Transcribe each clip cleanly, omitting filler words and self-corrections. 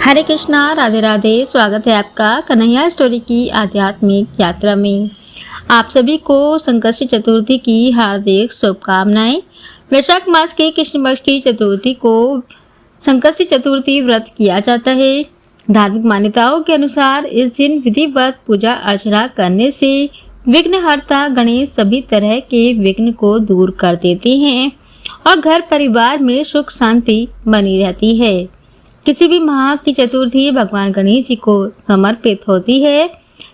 हरे कृष्णा, राधे राधे। स्वागत है आपका कन्हैया स्टोरी की आध्यात्मिक यात्रा में। आप सभी को संकष्टी चतुर्थी की हार्दिक शुभकामनाएं। वैशाख मास के कृष्ण पक्ष की चतुर्थी को संकष्टी चतुर्थी व्रत किया जाता है। धार्मिक मान्यताओं के अनुसार इस दिन विधिवत पूजा अर्चना करने से विघ्नहर्ता गणेश सभी तरह के विघ्न को दूर कर देते हैं और घर परिवार में सुख शांति बनी रहती है। किसी भी माह की चतुर्थी भगवान गणेश जी को समर्पित होती है,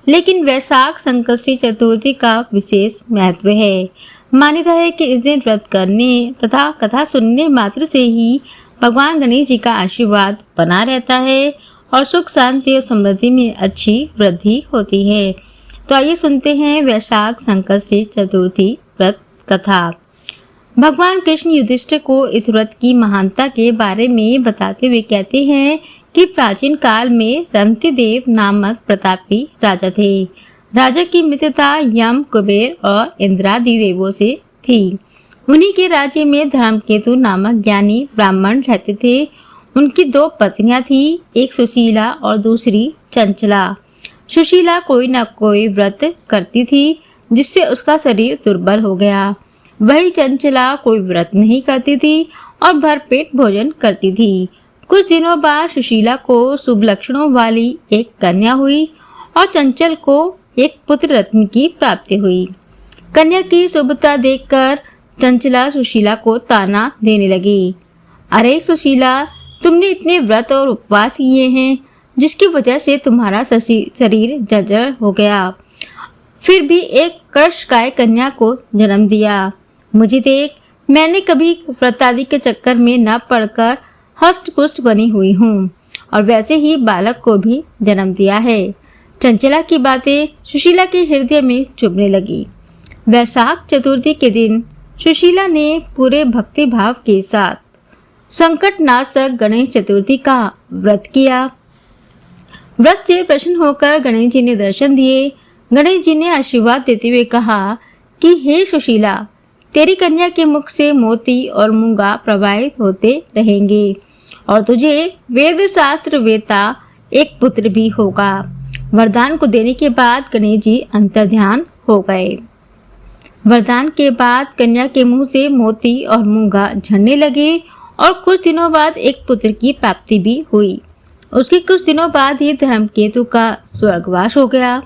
लेकिन वैशाख संकष्टी चतुर्थी का विशेष महत्व है। मान्यता है कि इस दिन व्रत करने तथा कथा सुनने मात्र से ही भगवान गणेश जी का आशीर्वाद बना रहता है और सुख शांति और समृद्धि में अच्छी वृद्धि होती है। तो आइए सुनते हैं वैशाख संकष्टी चतुर्थी व्रत कथा। भगवान कृष्ण युधिष्ठिर को इस व्रत की महानता के बारे में बताते हुए कहते हैं कि प्राचीन काल में रंतिदेव नामक प्रतापी राजा थे। राजा की मित्रता यम, कुबेर और इंद्रादि देवों से थी। उन्हीं के राज्य में धर्मकेतु नामक ज्ञानी ब्राह्मण रहते थे। उनकी दो पत्नियां थी, एक सुशीला और दूसरी चंचला। सुशीला कोई न कोई व्रत करती थी जिससे उसका शरीर दुर्बल हो गया। वही चंचला कोई व्रत नहीं करती थी और भरपेट भोजन करती थी। कुछ दिनों बाद सुशीला को शुभ लक्षणों वाली एक कन्या हुई और चंचल को एक पुत्र रत्न की प्राप्ति हुई। कन्या की शुभता देखकर चंचला सुशीला को ताना देने लगी। अरे सुशीला, तुमने इतने व्रत और उपवास किए हैं जिसकी वजह से तुम्हारा शरीर जर्जर हो गया, फिर भी एक कृशकाय कन्या को जन्म दिया। मुझे देख, मैंने कभी व्रतादि के चक्कर में न पड़कर हष्ट पुष्ट बनी हुई हूँ और वैसे ही बालक को भी जन्म दिया है। चंचला की बातें सुशीला के हृदय में चुभने लगी। वैशाख चतुर्थी के दिन सुशीला ने पूरे भक्ति भाव के साथ संकट नाशक गणेश चतुर्थी का व्रत किया। व्रत से प्रसन्न होकर गणेश जी ने दर्शन दिए। गणेश जी ने आशीर्वाद देते हुए कहा कि हे सुशीला, तेरी कन्या के मुख से मोती और मूंगा प्रवाहित होते रहेंगे और तुझे वेद शास्त्र वेता एक पुत्र भी होगा। वरदान को देने के बाद गणेश जी अंतर्ध्यान हो गए। वरदान के बाद कन्या के मुंह से मोती और मूंगा झड़ने लगे और कुछ दिनों बाद एक पुत्र की प्राप्ति भी हुई। उसके कुछ दिनों बाद ही धर्मकेतु का स्वर्गवास हो गया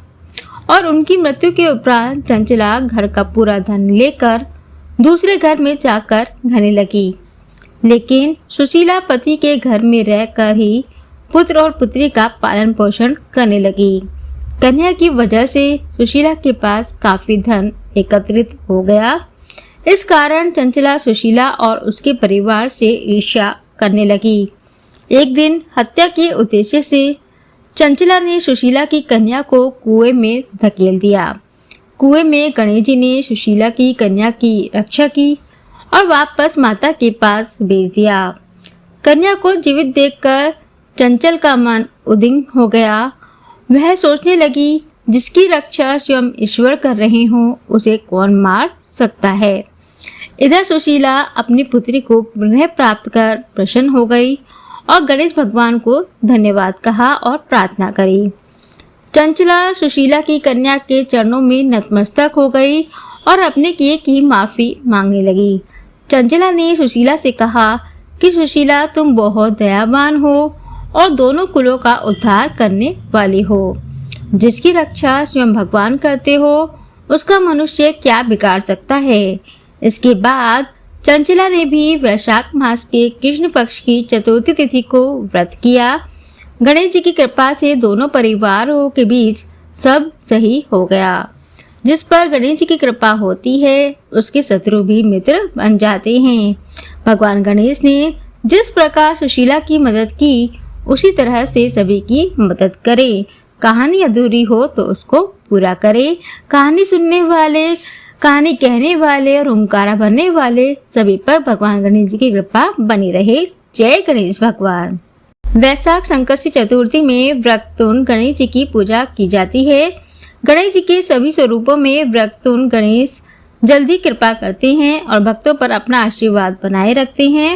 और उनकी मृत्यु के उपरांत चंचला घर का पूरा धन लेकर दूसरे घर में जाकर रहने लगी। लेकिन सुशीला पति के घर में रहकर ही पुत्र और पुत्री का पालन पोषण करने लगी। कन्या की वजह से सुशीला के पास काफी धन एकत्रित हो गया। इस कारण चंचला सुशीला और उसके परिवार से ईर्ष्या करने लगी। एक दिन हत्या के उद्देश्य से चंचला ने सुशीला की कन्या को कुएं में धकेल दिया। कुएं में गणेश जी ने सुशीला की कन्या की रक्षा की और वापस माता के पास भेज दिया। कन्या को जीवित देखकर चंचल का मन उद्विग्न हो गया। वह सोचने लगी, जिसकी रक्षा स्वयं ईश्वर कर रहे हों उसे कौन मार सकता है। इधर सुशीला अपनी पुत्री को पुनः प्राप्त कर प्रसन्न हो गई और गणेश भगवान को धन्यवाद कहा और प्रार्थना करी। चंचला सुशीला की कन्या के चरणों में नतमस्तक हो गई और अपने किए की माफी मांगने लगी। चंचला ने सुशीला से कहा कि सुशीला, तुम बहुत दयावान हो और दोनों कुलों का उद्धार करने वाली हो। जिसकी रक्षा स्वयं भगवान करते हो उसका मनुष्य क्या बिगाड़ सकता है। इसके बाद चंचला ने भी वैशाख मास के कृष्ण पक्ष की चतुर्थी तिथि को व्रत किया। गणेश जी की कृपा से दोनों परिवारों के बीच सब सही हो गया। जिस पर गणेश जी की कृपा होती है उसके शत्रु भी मित्र बन जाते हैं। भगवान गणेश ने जिस प्रकार सुशीला की मदद की उसी तरह से सभी की मदद करे। कहानी अधूरी हो तो उसको पूरा करे। कहानी सुनने वाले, कहानी कहने वाले और ओंकारा भरने वाले सभी पर भगवान गणेश जी की कृपा बनी रहे। जय गणेश भगवान। वैशाख संकष्टी चतुर्थी में व्रततुंड गणेश जी की पूजा की जाती है। गणेश जी के सभी स्वरूपों में व्रततुंड गणेश जल्दी कृपा करते हैं और भक्तों पर अपना आशीर्वाद बनाए रखते हैं।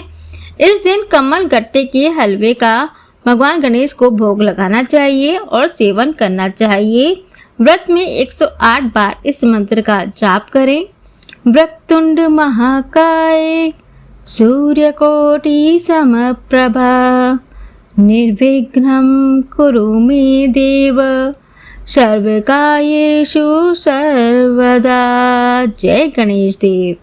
इस दिन कमल गट्टे के हलवे का भगवान गणेश को भोग लगाना चाहिए और सेवन करना चाहिए। व्रत में 108 बार इस मंत्र का जाप करें। वक्रतुंड महाकाय सूर्यकोटि समप्रभा निर्विघ्नं कुरु मे देव सर्वकार्येषु सर्वदा। जय गणेश देव।